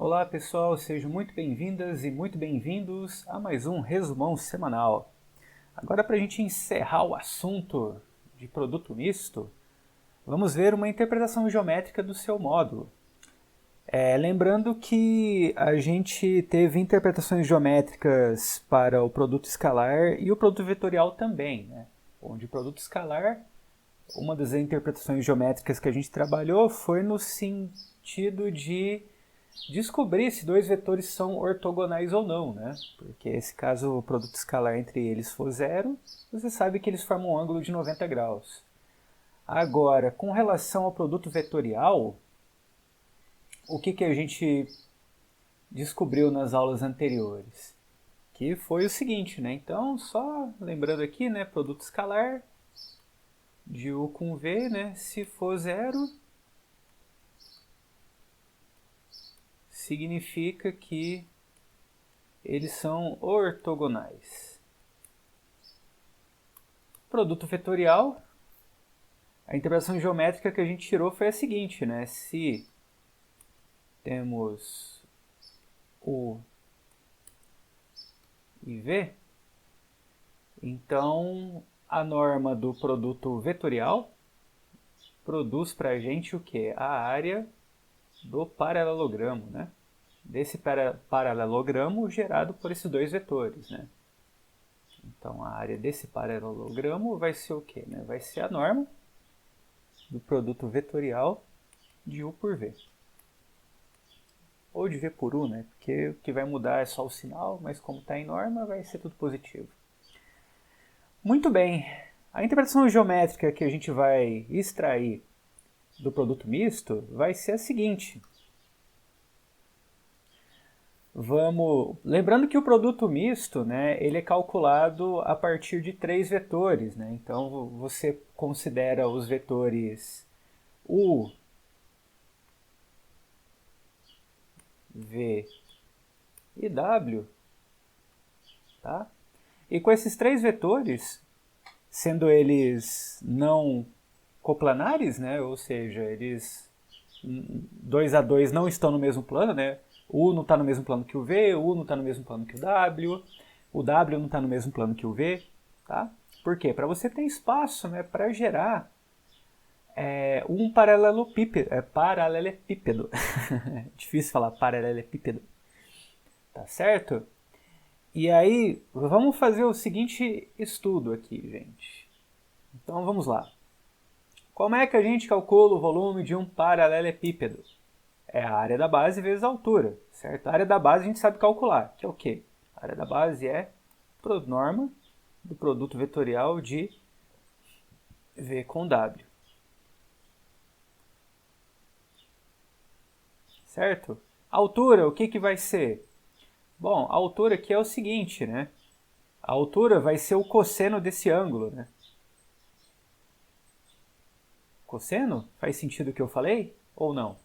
Olá pessoal, sejam muito bem-vindas e muito bem-vindos a mais um resumão semanal. Agora, para a gente encerrar o assunto de produto misto, vamos ver uma interpretação geométrica do seu módulo. Lembrando que a gente teve interpretações geométricas para o produto escalar e o produto vetorial também, né? Onde o produto escalar, uma das interpretações geométricas que a gente trabalhou foi no sentido de descobrir se dois vetores são ortogonais ou não, né? Porque se caso o produto escalar entre eles for zero, você sabe que eles formam um ângulo de 90 graus. Agora, com relação ao produto vetorial, o que a gente descobriu nas aulas anteriores? Que foi o seguinte, né? Então, só lembrando aqui, né? Produto escalar de U com V, né? Se for zero, significa que eles são ortogonais. Produto vetorial, a interpretação geométrica que a gente tirou foi a seguinte, né? Se temos U e V, então a norma do produto vetorial produz para a gente o que? A área do paralelogramo, né? Desse paralelogramo gerado por esses dois vetores, né? Então a área desse paralelogramo vai ser o que? Né? Vai ser a norma do produto vetorial de U por V. Ou de V por U, né? Porque o que vai mudar é só o sinal, mas como está em norma, vai ser tudo positivo. Muito bem. A interpretação geométrica que a gente vai extrair do produto misto vai ser a seguinte. Lembrando que o produto misto, né, ele é calculado a partir de três vetores, né? Então você considera os vetores U, V e W, tá? E com esses três vetores, sendo eles não coplanares, né? Ou seja, eles 2 a 2 não estão no mesmo plano, né? O U não está no mesmo plano que o V, o U não está no mesmo plano que o W não está no mesmo plano que o V, tá? Por quê? Para você ter espaço, né, para gerar um paralelepípedo. Difícil falar paralelepípedo, tá certo? E aí, vamos fazer o seguinte estudo aqui, gente. Então, vamos lá. Como é que a gente calcula o volume de um paralelepípedo? É a área da base vezes a altura, certo? A área da base a gente sabe calcular, que é o quê? A área da base é norma do produto vetorial de V com W. Certo? A altura, o que vai ser? Bom, a altura aqui é o seguinte, né? A altura vai ser o cosseno desse ângulo, né? Cosseno? Faz sentido o que eu falei? Ou não?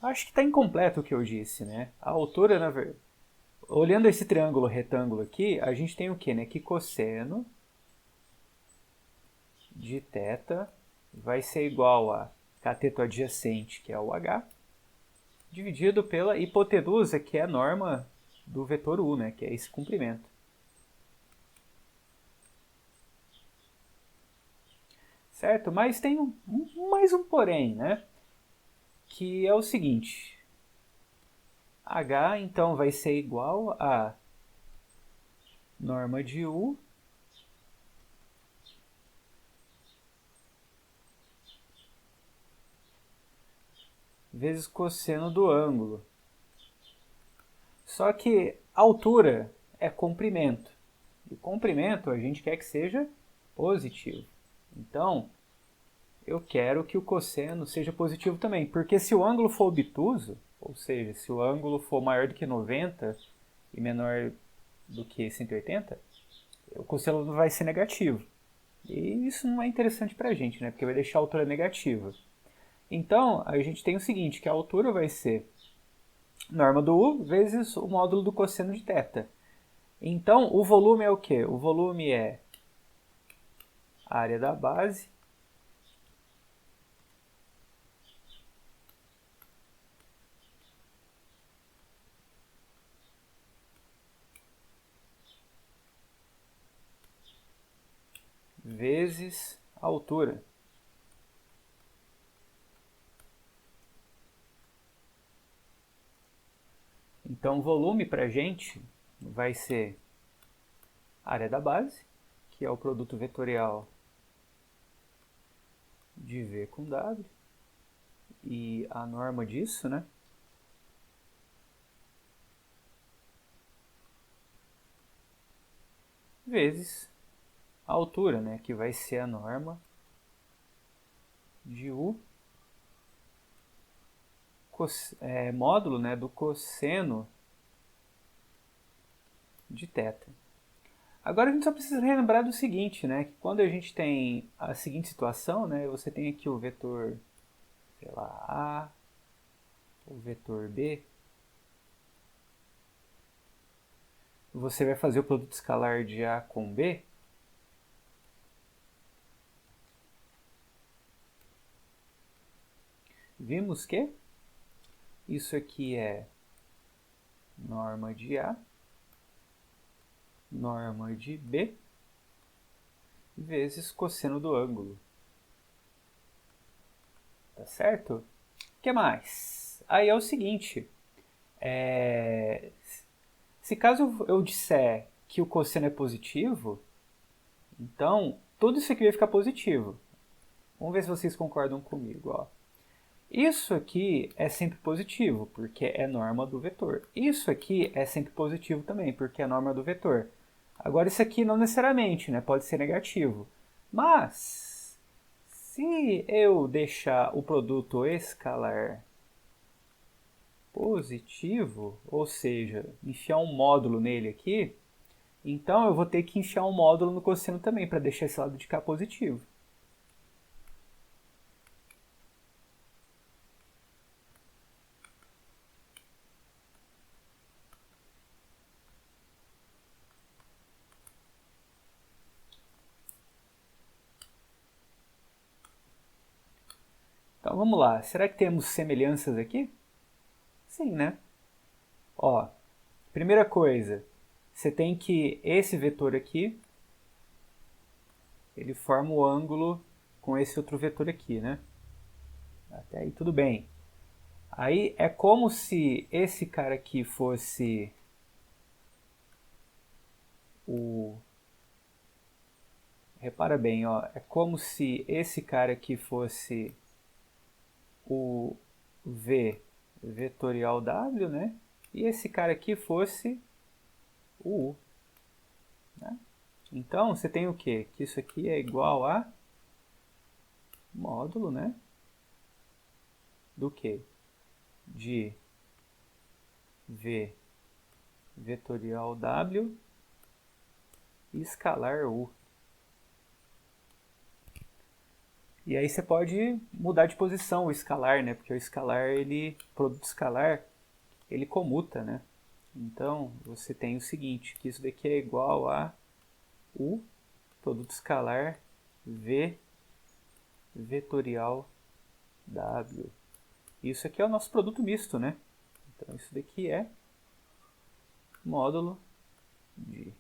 Acho que está incompleto o que eu disse, né? A altura, na verdade... Olhando esse triângulo retângulo aqui, a gente tem o quê, né? Que cosseno de θ vai ser igual a cateto adjacente, que é o h, dividido pela hipotenusa, que é a norma do vetor u, né? Que é esse comprimento. Certo? Mas tem mais um porém, né? Que é o seguinte. H, então, vai ser igual a norma de U vezes cosseno do ângulo. Só que altura é comprimento. E comprimento a gente quer que seja positivo. Então, eu quero que o cosseno seja positivo também. Porque se o ângulo for obtuso, ou seja, se o ângulo for maior do que 90 e menor do que 180, o cosseno vai ser negativo. E isso não é interessante para a gente, né? Porque vai deixar a altura negativa. Então, a gente tem o seguinte, que a altura vai ser norma do U vezes o módulo do cosseno de θ. Então, o volume é o quê? O volume é a área da base vezes a altura. Então, o volume para a gente vai ser a área da base, que é o produto vetorial de V com W, e a norma disso, né? Vezes a altura, né? Que vai ser a norma de U módulo, né, do cosseno de θ. Agora a gente só precisa lembrar do seguinte, né, que quando a gente tem a seguinte situação, né, você tem aqui o vetor, sei lá, A, o vetor B, você vai fazer o produto escalar de A com B, vimos que isso aqui é norma de A, norma de B, vezes cosseno do ângulo. Tá certo? O que mais? Aí é o seguinte, se caso eu disser que o cosseno é positivo, então tudo isso aqui vai ficar positivo. Vamos ver se vocês concordam comigo. Ó. Isso aqui é sempre positivo, porque é norma do vetor. Isso aqui é sempre positivo também, porque é norma do vetor. Agora isso aqui não necessariamente, né? Pode ser negativo. Mas, se eu deixar o produto escalar positivo, ou seja, enfiar um módulo nele aqui, então eu vou ter que enfiar um módulo no cosseno também, para deixar esse lado de cá positivo. Então vamos lá, será que temos semelhanças aqui? Sim, né? Ó, primeira coisa, você tem que esse vetor aqui, ele forma o ângulo com esse outro vetor aqui, né? Até aí tudo bem. Aí é como se esse cara aqui fosse o... Repara bem, ó, é como se esse cara aqui fosse o V vetorial W, né? E esse cara aqui fosse o U. Né? Então, você tem o quê? Que isso aqui é igual a módulo, né? Do quê? De V vetorial W e escalar U. E aí você pode mudar de posição o escalar, né? Porque o escalar, produto escalar, ele comuta, né? Então, você tem o seguinte, que isso daqui é igual a U, produto escalar, V vetorial W. Isso aqui é o nosso produto misto, né? Então, isso daqui é módulo de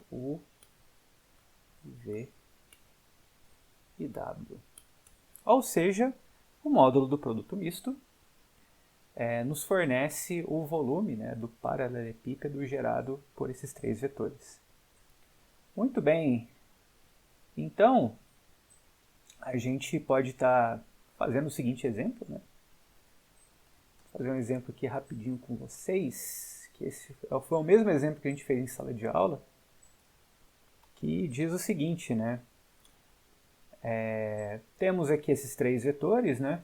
U, V e W. Ou seja, o módulo do produto misto nos fornece o volume, né, do paralelepípedo gerado por esses três vetores. Muito bem. Então, a gente pode estar fazendo o seguinte exemplo, né? Vou fazer um exemplo aqui rapidinho com vocês, que esse foi o mesmo exemplo que a gente fez em sala de aula, que diz o seguinte, né? Temos aqui esses três vetores, né?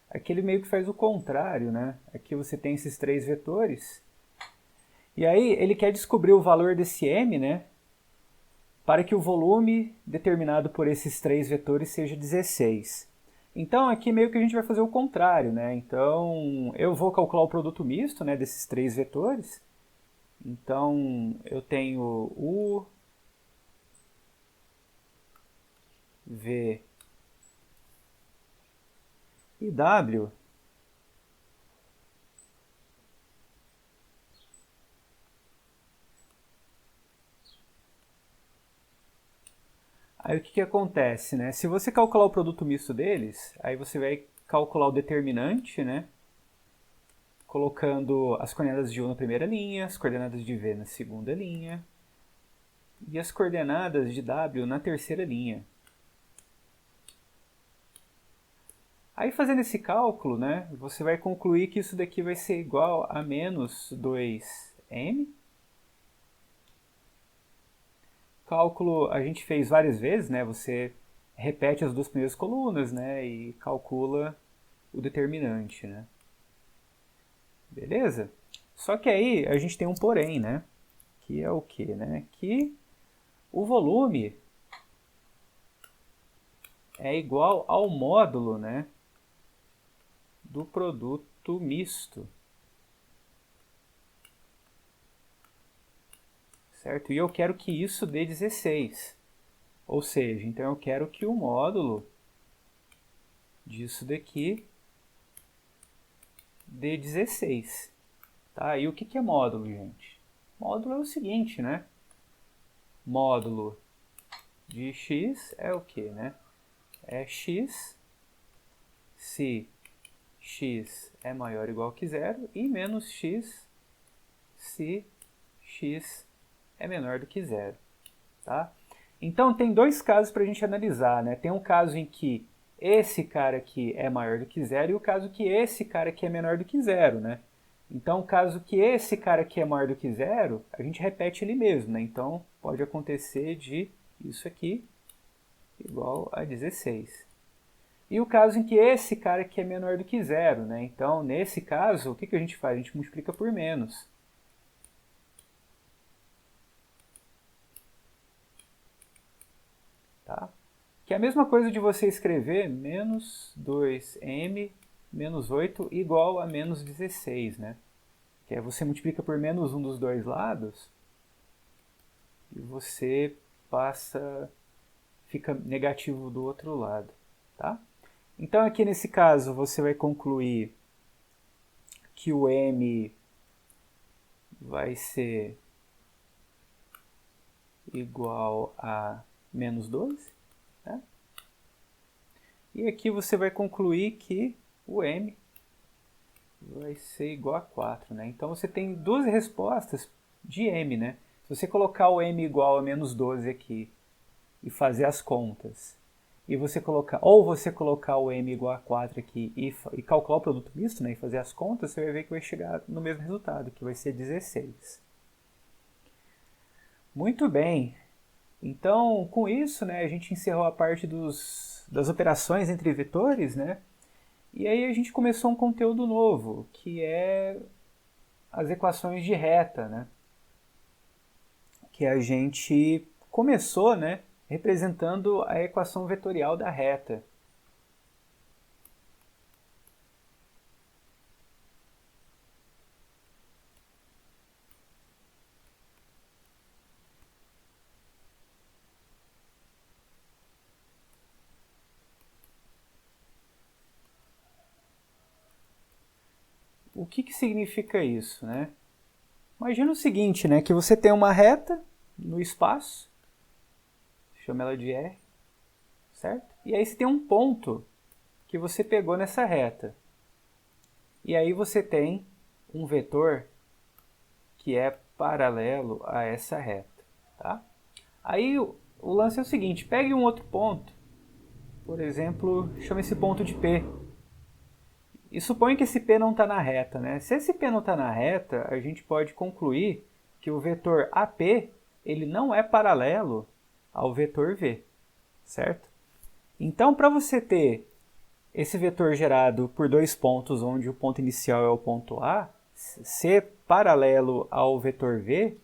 Aqui ele meio que faz o contrário, né? Aqui você tem esses três vetores, e aí ele quer descobrir o valor desse m, né? Para que o volume determinado por esses três vetores seja 16. Então aqui meio que a gente vai fazer o contrário, né? Então eu vou calcular o produto misto, né, desses três vetores. Então eu tenho U, V e W. Aí o que acontece, né? Se você calcular o produto misto deles, aí você vai calcular o determinante, né? Colocando as coordenadas de U na primeira linha, as coordenadas de V na segunda linha e as coordenadas de W na terceira linha. Aí fazendo esse cálculo, né, você vai concluir que isso daqui vai ser igual a menos 2m. Cálculo a gente fez várias vezes, né, você repete as duas primeiras colunas, né, e calcula o determinante, né. Beleza? Só que aí a gente tem um porém, né, que é o que, né, que o volume é igual ao módulo, né, do produto misto. Certo? E eu quero que isso dê 16. Ou seja, então eu quero que o módulo disso daqui dê 16. Tá? E o que é módulo, gente? Módulo é o seguinte, né? Módulo de x é o que, né? É x se x é maior ou igual que zero e menos x se x é menor do que zero. Tá? Então tem dois casos para a gente analisar, né? Tem um caso em que esse cara aqui é maior do que zero e o caso que esse cara aqui é menor do que zero, né? Então, o caso que esse cara aqui é maior do que zero, a gente repete ele mesmo, né? Então, pode acontecer de isso aqui igual a 16. E o caso em que esse cara aqui é menor do que zero, né? Então, nesse caso, o que a gente faz? A gente multiplica por menos. Tá? Que é a mesma coisa de você escrever menos 2m menos 8 igual a menos 16, né? Que é você multiplica por menos um dos dois lados e você fica negativo do outro lado, tá? Então aqui nesse caso você vai concluir que o m vai ser igual a menos 12, né? E aqui você vai concluir que o m vai ser igual a 4, né? Então você tem duas respostas de m, né? Se você colocar o m igual a menos 12 aqui e fazer as contas, e você colocar, ou você colocar o m igual a 4 aqui e calcular o produto misto, né, e fazer as contas, você vai ver que vai chegar no mesmo resultado, que vai ser 16. Muito bem. Então, com isso, né, a gente encerrou a parte das operações entre vetores, né? E aí a gente começou um conteúdo novo, que é as equações de reta, né? Que a gente começou, né, representando a equação vetorial da reta. O que significa isso, né? Imagina o seguinte, né, que você tem uma reta no espaço, chama ela de R, certo? E aí você tem um ponto que você pegou nessa reta. E aí você tem um vetor que é paralelo a essa reta, tá? Aí o lance é o seguinte, pegue um outro ponto, por exemplo, chama esse ponto de P. E suponha que esse P não está na reta, né? Se esse P não está na reta, a gente pode concluir que o vetor AP ele não é paralelo ao vetor V, certo? Então, para você ter esse vetor gerado por dois pontos, onde o ponto inicial é o ponto A, ser paralelo ao vetor V,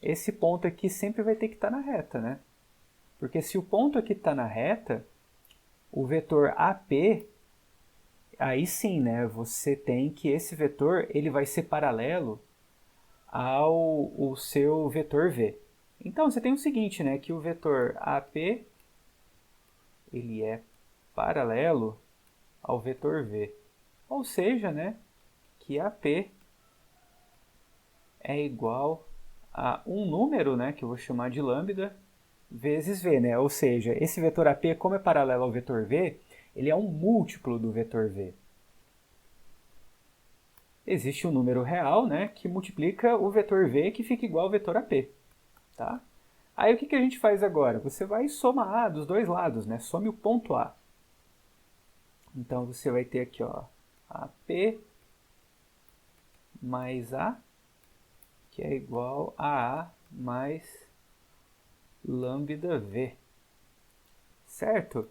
esse ponto aqui sempre vai ter que estar na reta, né? Porque se o ponto aqui está na reta, o vetor AP, aí sim, né? Você tem que esse vetor ele vai ser paralelo ao seu vetor V. Então, você tem o seguinte, né? Que o vetor AP ele é paralelo ao vetor V. Ou seja, né, que AP é igual a um número, né, que eu vou chamar de lambda, vezes v, né? Ou seja, esse vetor AP, como é paralelo ao vetor v, ele é um múltiplo do vetor v. Existe um número real, né, que multiplica o vetor v, que fica igual ao vetor AP. Tá? Aí o que a gente faz agora? Você vai somar A dos dois lados, né? Some o ponto A. Então você vai ter aqui, ó, AP mais A, que é igual a A mais lambda V. Certo?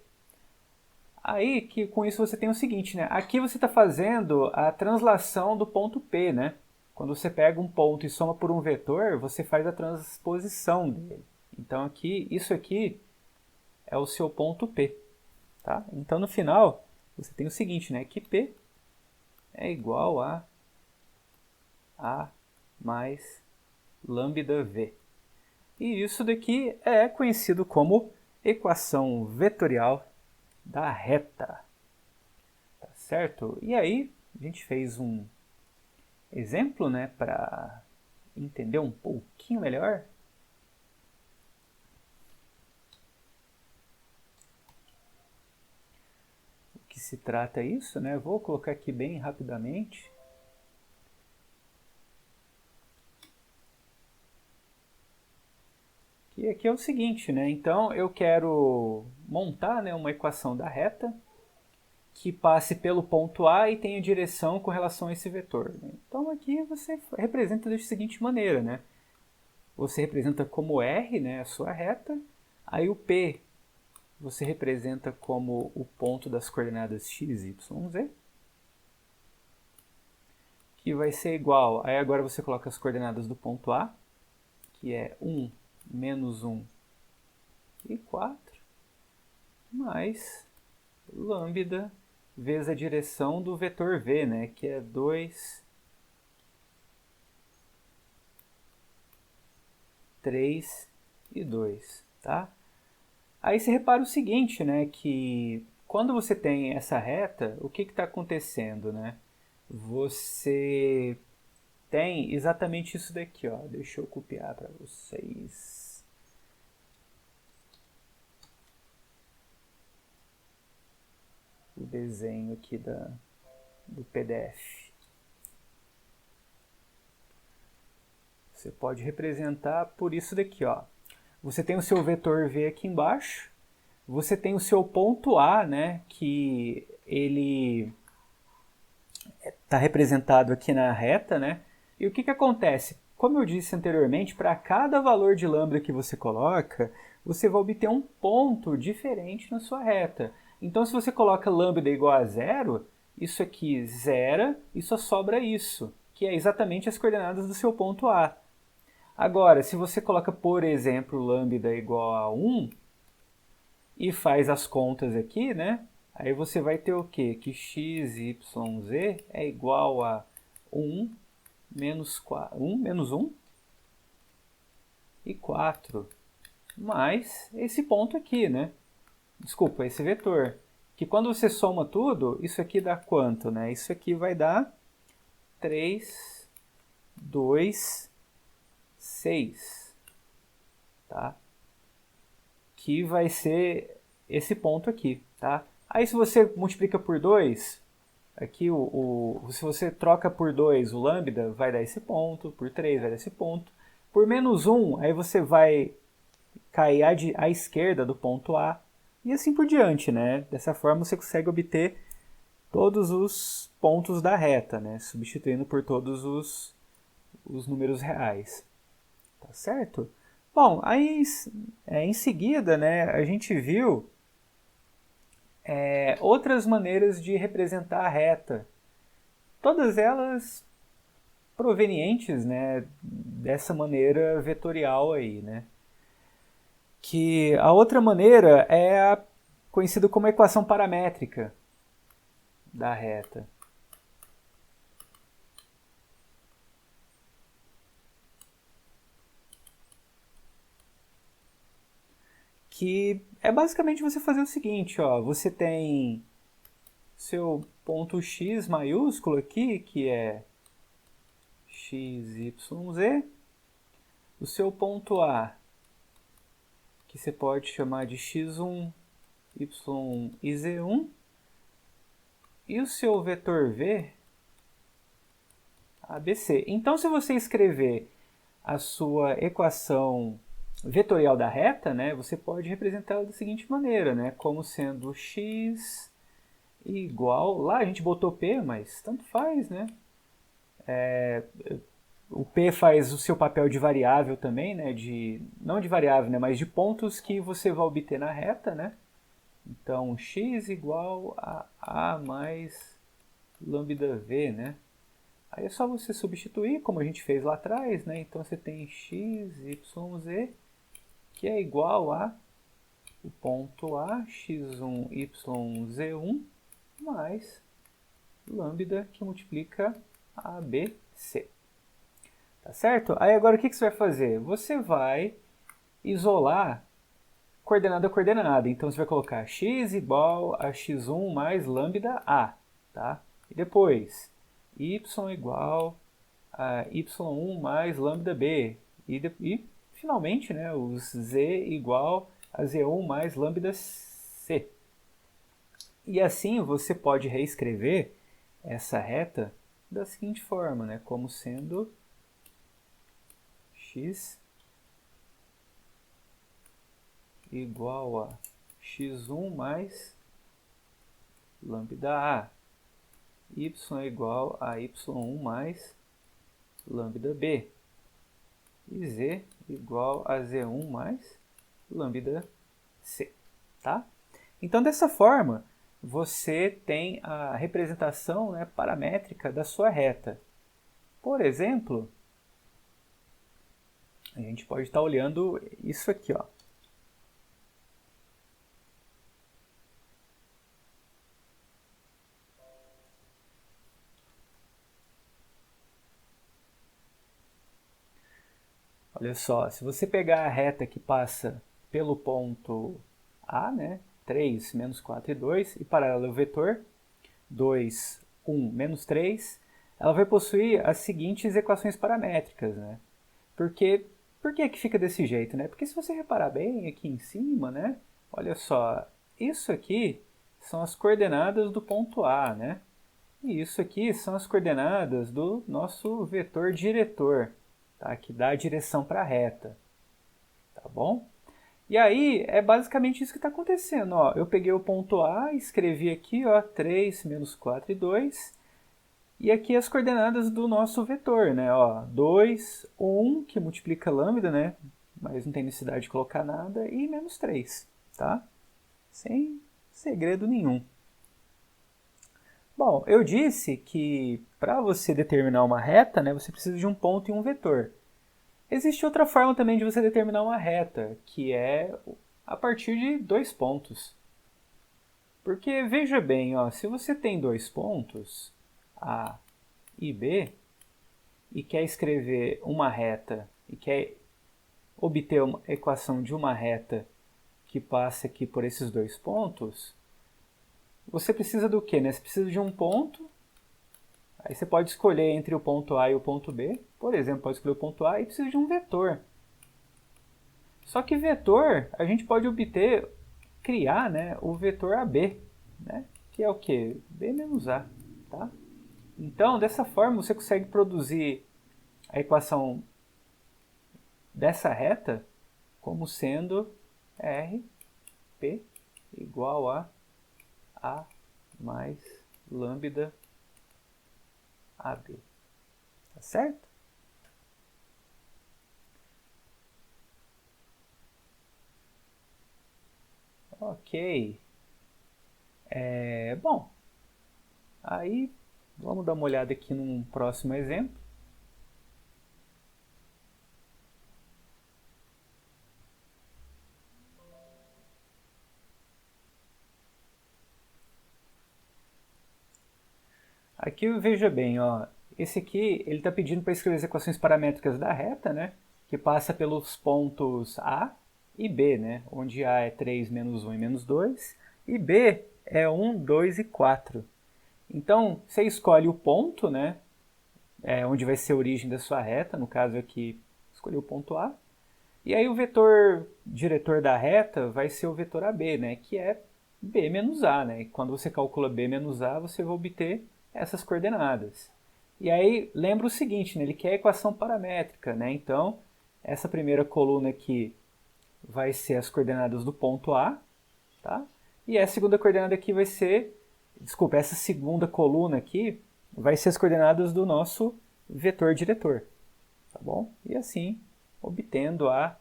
Aí que com isso você tem o seguinte, né? Aqui você está fazendo a translação do ponto P, né? Quando você pega um ponto e soma por um vetor, você faz a transposição dele. Então aqui, isso aqui é o seu ponto P. Tá? Então no final, você tem o seguinte, né? Que P é igual a A mais lambda V. E isso daqui é conhecido como equação vetorial da reta. Tá certo? E aí, a gente fez um exemplo, né, para entender um pouquinho melhor. O que se trata isso, né? Vou colocar aqui bem rapidamente. E aqui é o seguinte, né? Então eu quero montar, né, uma equação da reta que passe pelo ponto A e tenha direção com relação a esse vetor. Né? Então aqui você representa da seguinte maneira, né? Você representa como R, né, a sua reta, aí o P você representa como o ponto das coordenadas x, y, z, que vai ser igual, aí agora você coloca as coordenadas do ponto A, que é 1, menos 1 e 4, mais lambda vezes a direção do vetor v, né, que é 2, 3 e 2, tá? Aí você repara o seguinte, né, que quando você tem essa reta, o que está acontecendo, né? Você tem exatamente isso daqui, ó. Deixa eu copiar para vocês. O desenho aqui do PDF. Você pode representar por isso daqui, ó. Você tem o seu vetor V aqui embaixo. Você tem o seu ponto A, né, que ele está representado aqui na reta, né? E o que acontece? Como eu disse anteriormente, para cada valor de lambda que você coloca, você vai obter um ponto diferente na sua reta. Então, se você coloca lambda igual a zero, isso aqui zera e só sobra isso, que é exatamente as coordenadas do seu ponto A. Agora, se você coloca, por exemplo, lambda igual a 1 e faz as contas aqui, né? Aí você vai ter o quê? Que x, y, z é igual a 1 menos 1 e 4, mais esse ponto aqui, né? Desculpa, esse vetor. Que quando você soma tudo, isso aqui dá quanto, né? Isso aqui vai dar 3, 2, 6, tá? Que vai ser esse ponto aqui, tá? Aí se você multiplica por 2, aqui se você troca por 2 o lambda, vai dar esse ponto, por 3 vai dar esse ponto. Por menos 1, aí você vai cair à esquerda do ponto A, e assim por diante, né? Dessa forma você consegue obter todos os pontos da reta, né? Substituindo por todos os números reais. Tá certo? Bom, aí em seguida, né, a gente viu outras maneiras de representar a reta. Todas elas provenientes, né, dessa maneira vetorial aí, né? Que a outra maneira é conhecida como equação paramétrica da reta. Que é basicamente você fazer o seguinte, ó, você tem seu ponto x maiúsculo aqui, que é x, y, z, o seu ponto A, que você pode chamar de x1, y e z1, e o seu vetor v, ABC. Então, se você escrever a sua equação vetorial da reta, né, você pode representá-la da seguinte maneira, né, como sendo x igual, lá a gente botou p, mas tanto faz, né? O p faz o seu papel de variável também, né, não de variável, né, mas de pontos que você vai obter na reta, né? Então, x igual a mais lambda v, né? Aí é só você substituir, como a gente fez lá atrás, né? Então você tem x, y, z, que é igual a o ponto A, x1, y, z1, mais lambda, que multiplica ABC. Tá certo? Aí agora o que você vai fazer? Você vai isolar coordenada a coordenada. Então você vai colocar x igual a x1 mais lambda A. Tá? E depois y igual a y1 mais lambda B. E finalmente, né, os z igual a z1 mais lambda C. E assim você pode reescrever essa reta da seguinte forma, né, como sendo x igual a x1 mais lambda A, y igual a y1 mais lambda B, e z igual a z1 mais lambda C. Tá? Então, dessa forma, você tem a representação, né, paramétrica da sua reta. Por exemplo, a gente pode estar olhando isso aqui, ó. Olha só, se você pegar a reta que passa pelo ponto A, né, 3, menos 4 e 2, e paralelo ao vetor 2, 1, menos 3, ela vai possuir as seguintes equações paramétricas, né? Por que que fica desse jeito, né? Porque se você reparar bem aqui em cima, né, olha só, isso aqui são as coordenadas do ponto A, né? E isso aqui são as coordenadas do nosso vetor diretor, tá? Que dá a direção para a reta, tá bom? E aí, é basicamente isso que está acontecendo, ó. Eu peguei o ponto A, escrevi aqui, ó, 3, menos 4 e 2, e aqui as coordenadas do nosso vetor, né, ó, 2, 1, que multiplica lambda, né, mas não tem necessidade de colocar nada, e menos 3, tá? Sem segredo nenhum. Bom, eu disse que para você determinar uma reta, né, você precisa de um ponto e um vetor. Existe outra forma também de você determinar uma reta, que é a partir de dois pontos. Porque, veja bem, ó, se você tem dois pontos, A e B, e quer escrever uma reta, e quer obter uma equação de uma reta que passa aqui por esses dois pontos, você precisa do quê, né? Você precisa de um ponto. Aí você pode escolher entre o ponto A e o ponto B. Por exemplo, pode escolher o ponto A e precisa de um vetor. Só que vetor, a gente pode obter, criar, né, o vetor AB, né, que é o quê? B menos A. Tá? Então, dessa forma, você consegue produzir a equação dessa reta como sendo RP igual a mais lambda AB. Tá certo? Ok. Bom, aí vamos dar uma olhada aqui num próximo exemplo. Aqui veja bem, ó, esse aqui ele está pedindo para escrever as equações paramétricas da reta, né, que passa pelos pontos A e B, né, onde A é 3, menos 1 e menos 2, e B é 1, 2 e 4. Então, você escolhe o ponto, né, onde vai ser a origem da sua reta, no caso aqui, escolhi o ponto A, E aí o vetor diretor da reta vai ser o vetor AB, né, que é B menos A. Né? E quando você calcula B menos A, você vai obter essas coordenadas. E aí lembra o seguinte, né, ele quer a equação paramétrica. Né? Então, essa primeira coluna aqui vai ser as coordenadas do ponto A, tá? E a segunda coordenada aqui vai ser, desculpa, essa segunda coluna aqui vai ser as coordenadas do nosso vetor diretor, tá bom? E assim, obtendo a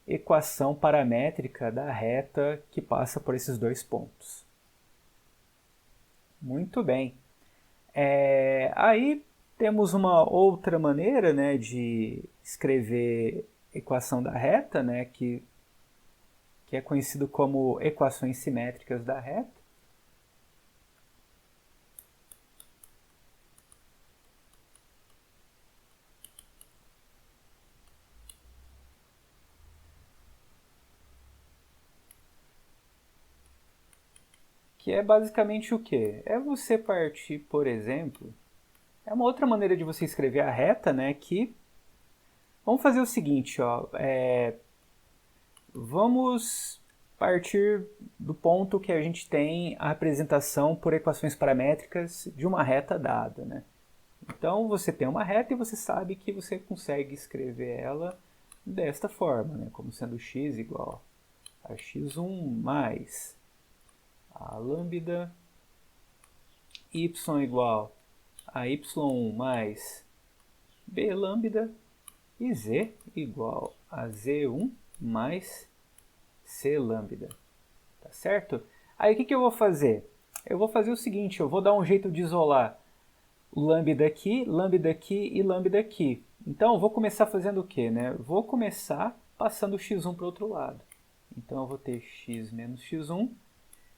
equação paramétrica da reta que passa por esses dois pontos. Muito bem. Aí temos uma outra maneira, né, de escrever equação da reta, né, que é conhecido como equações simétricas da reta. Que é basicamente o quê? É você partir, por exemplo, é uma outra maneira de você escrever a reta, né, que vamos fazer o seguinte, ó, vamos partir do ponto que a gente tem a representação por equações paramétricas de uma reta dada, né? Então você tem uma reta e você sabe que você consegue escrever ela desta forma, né? Como sendo x igual a x1 mais a lambda, y igual a y1 mais b lambda e z igual a z1 mais c lambda, tá certo? Aí o que eu vou fazer? Eu vou fazer o seguinte, eu vou dar um jeito de isolar o lambda aqui e lambda aqui. Então eu vou começar fazendo o quê? Né? Vou começar passando o x1 para o outro lado. Então eu vou ter x menos x1,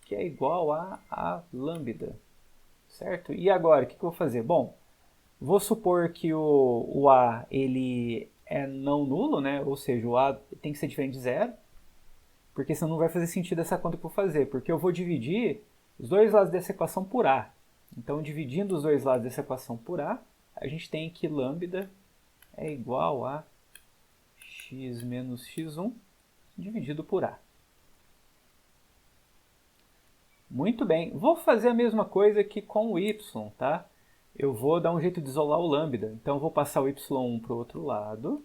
que é igual a lambda, certo? E agora, o que eu vou fazer? Bom, vou supor que o a ele é não nulo, né? Ou seja, o a tem que ser diferente de zero, porque senão não vai fazer sentido essa conta que eu vou fazer, porque eu vou dividir os dois lados dessa equação por a. Então, dividindo os dois lados dessa equação por a, a gente tem que lambda é igual a x menos x1 dividido por a. Muito bem, vou fazer a mesma coisa que com o y, tá? Eu vou dar um jeito de isolar o lambda, então eu vou passar o y1 para o outro lado.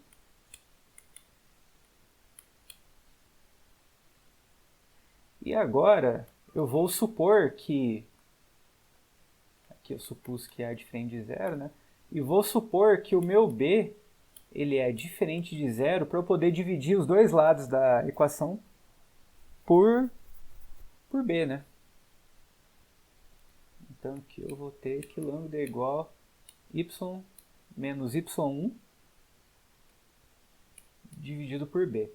E agora eu vou supor que, aqui eu supus que a é diferente de zero, né? E vou supor que o meu b ele é diferente de zero para eu poder dividir os dois lados da equação por b, né? Então aqui eu vou ter que lambda é igual a y menos y1 dividido por b.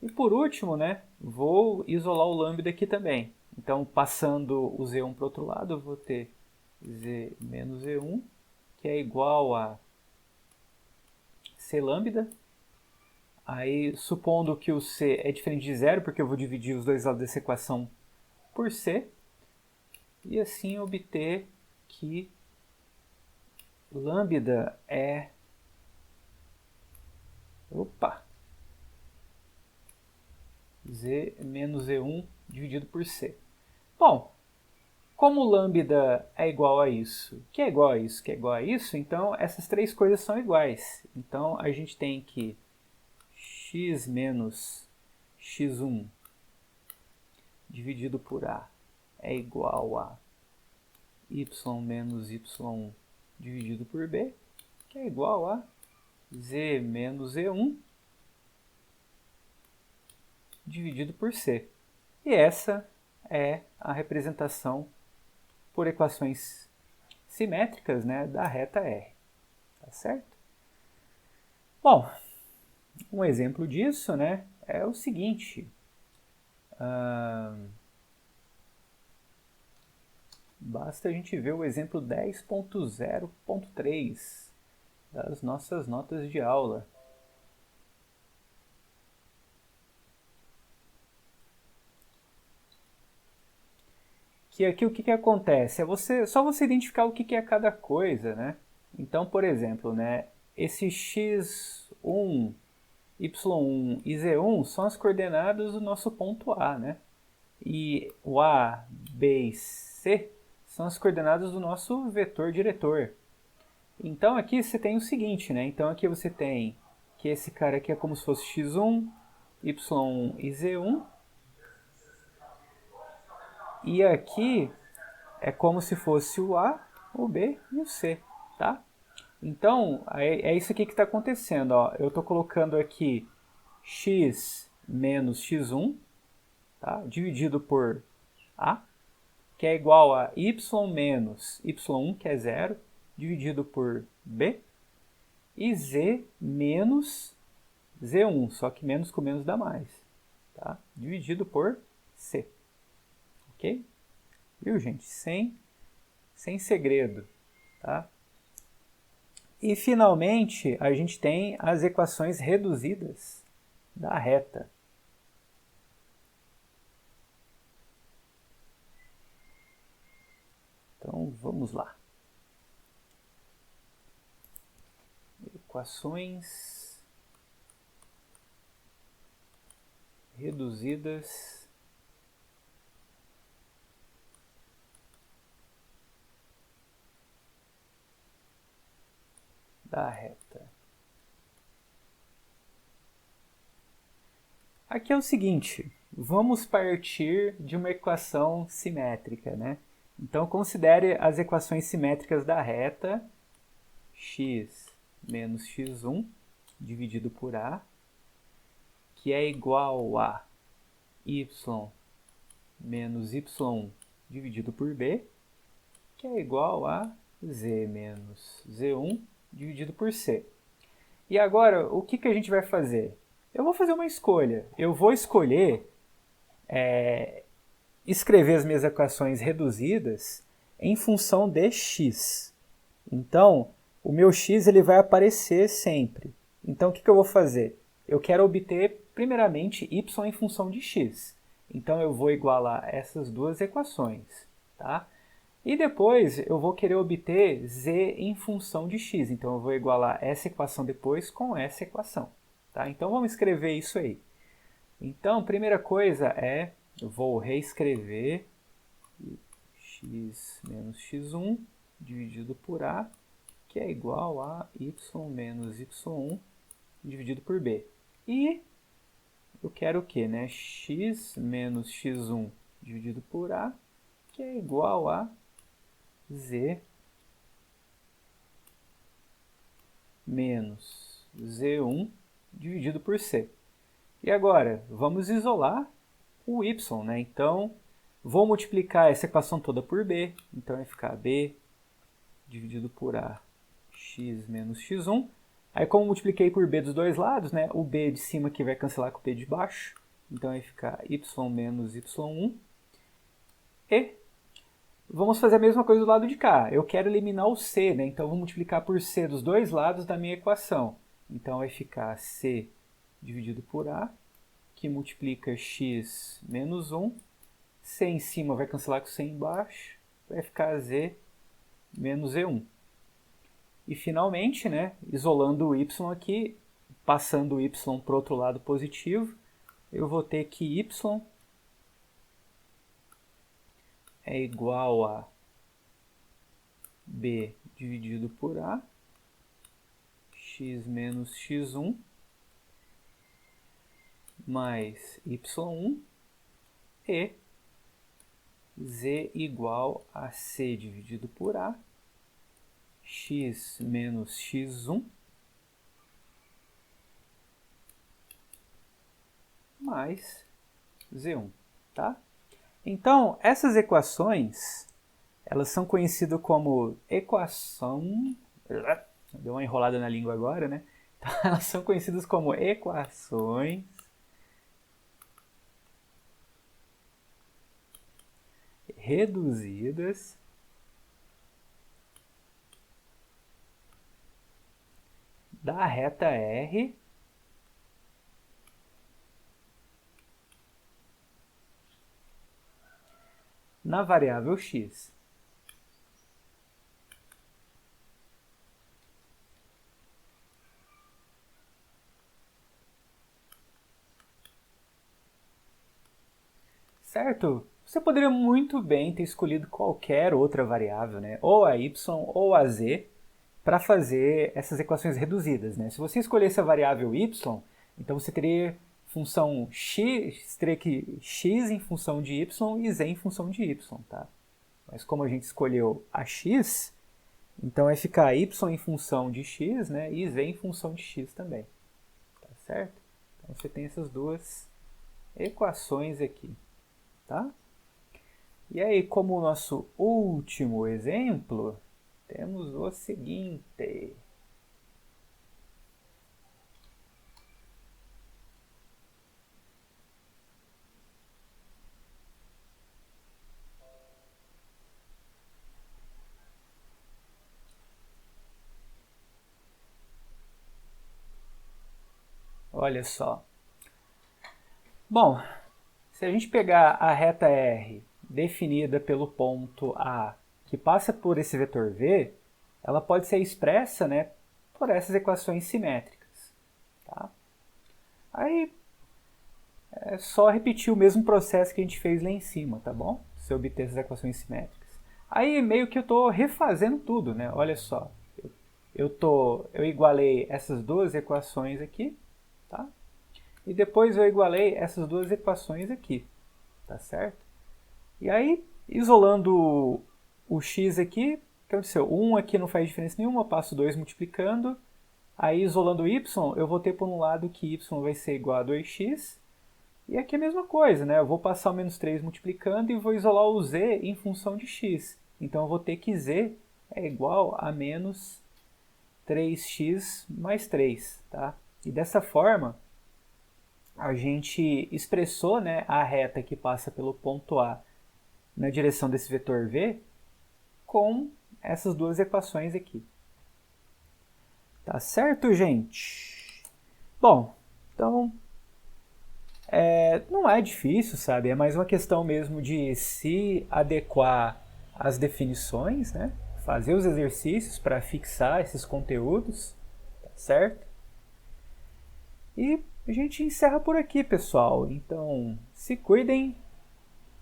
E por último, né, vou isolar o lambda aqui também. Então, passando o z1 para o outro lado, eu vou ter z menos z1, que é igual a c lambda. Aí, supondo que o c é diferente de zero, porque eu vou dividir os dois lados dessa equação por c, e assim obter que lambda é... z menos z1 dividido por c. Bom, como lambda é igual a isso, que é igual a isso, que é igual a isso, então essas três coisas são iguais. Então a gente tem que x menos x1 dividido por a é igual a y menos y1 dividido por b, que é igual a z menos z1 dividido por c. E essa é a representação por equações simétricas, né, da reta R. Tá certo? Bom, um exemplo disso, né, é o seguinte. Basta a gente ver o exemplo 10.0.3 das nossas notas de aula. Que aqui o que acontece? Só você identificar o que é cada coisa, né? Então, por exemplo, né, esse x1 y1 e z1 são as coordenadas do nosso ponto A, né? E o A, B e C são as coordenadas do nosso vetor diretor. Então aqui você tem o seguinte, né? Então aqui você tem que esse cara aqui é como se fosse x1, y1 e z1. E aqui é como se fosse o A, o B e o C, tá? Então, é isso aqui que está acontecendo, ó. Eu estou colocando aqui x menos x1, tá? Dividido por A, que é igual a y menos y1, que é 0, dividido por B, e z menos z1, só que menos com menos dá mais, tá? Dividido por C. Ok? Viu, gente? Sem segredo, tá? E, finalmente, a gente tem as equações reduzidas da reta. Então, vamos lá. Equações reduzidas da reta. Aqui é o seguinte, vamos partir de uma equação simétrica, né? Então, considere as equações simétricas da reta x menos x1 dividido por A, que é igual a y menos y1 dividido por B, que é igual a z menos z1 dividido por C. E agora, o que a gente vai fazer? Eu vou fazer uma escolha. Eu vou escolher escrever as minhas equações reduzidas em função de x. Então, o meu x ele vai aparecer sempre. Então, o que eu vou fazer? Eu quero obter, primeiramente, y em função de x. Então, eu vou igualar essas duas equações, tá? E depois, eu vou querer obter z em função de x. Então, eu vou igualar essa equação depois com essa equação, tá? Então, vamos escrever isso aí. Então, primeira coisa é, eu vou reescrever x menos x1 dividido por A, que é igual a y menos y1 dividido por B. E eu quero o quê, né? X menos x1 dividido por A, que é igual a z menos z1 dividido por C. E agora, vamos isolar o y, né? Então, vou multiplicar essa equação toda por B. Então, vai ficar B dividido por A, x menos x1. Aí, como multipliquei por B dos dois lados, né? O B de cima aqui vai cancelar com o B de baixo. Então, vai ficar y menos y1. E vamos fazer a mesma coisa do lado de cá. Eu quero eliminar o C, né? Então, vou multiplicar por C dos dois lados da minha equação. Então, vai ficar C dividido por A, que multiplica x menos 1. C em cima vai cancelar com C embaixo. Vai ficar Z menos E1. E, finalmente, né, isolando o y aqui, passando o y para o outro lado positivo, eu vou ter que y é igual a B dividido por A, x menos x1, mais y1, e z igual a C dividido por A, x menos x1, mais z1, tá? Então, essas equações, elas são conhecidas como equação... Deu uma enrolada na língua agora, né? Então, elas são conhecidas como equações reduzidas da reta R na variável x. certo? Você poderia muito bem ter escolhido qualquer outra variável, né? Ou a y ou a z, para fazer essas equações reduzidas, né? Se você escolhesse a variável y, então você teria função x, teria que x em função de y e z em função de y, tá? Mas como a gente escolheu a x, então vai ficar y em função de x, né? E z em função de x também, tá certo? Então você tem essas duas equações aqui, tá? E aí, como o nosso último exemplo, temos o seguinte. Olha só. Bom, se a gente pegar a reta R definida pelo ponto A, que passa por esse vetor V, ela pode ser expressa, né, por essas equações simétricas. Tá? Aí é só repetir o mesmo processo que a gente fez lá em cima, tá bom? Se obter essas equações simétricas. Aí meio que eu estou refazendo tudo, né? Olha só, eu igualei essas duas equações aqui, tá? E depois eu igualei essas duas equações aqui, tá certo? E aí, isolando o x aqui, o que aconteceu? 1 aqui não faz diferença nenhuma, eu passo 2 multiplicando. Aí, isolando o y, eu vou ter por um lado que y vai ser igual a 2x. E aqui é a mesma coisa, né? Eu vou passar o menos 3 multiplicando e vou isolar o z em função de x. Então, eu vou ter que z é igual a menos 3x mais 3, tá? E dessa forma, a gente expressou, né, a reta que passa pelo ponto A na direção desse vetor V com essas duas equações aqui. Tá certo, gente? Bom, então não é difícil, sabe? É mais uma questão mesmo de se adequar às definições, né? Fazer os exercícios para fixar esses conteúdos, tá certo? E a gente encerra por aqui, pessoal. Então, se cuidem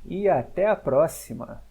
e até a próxima!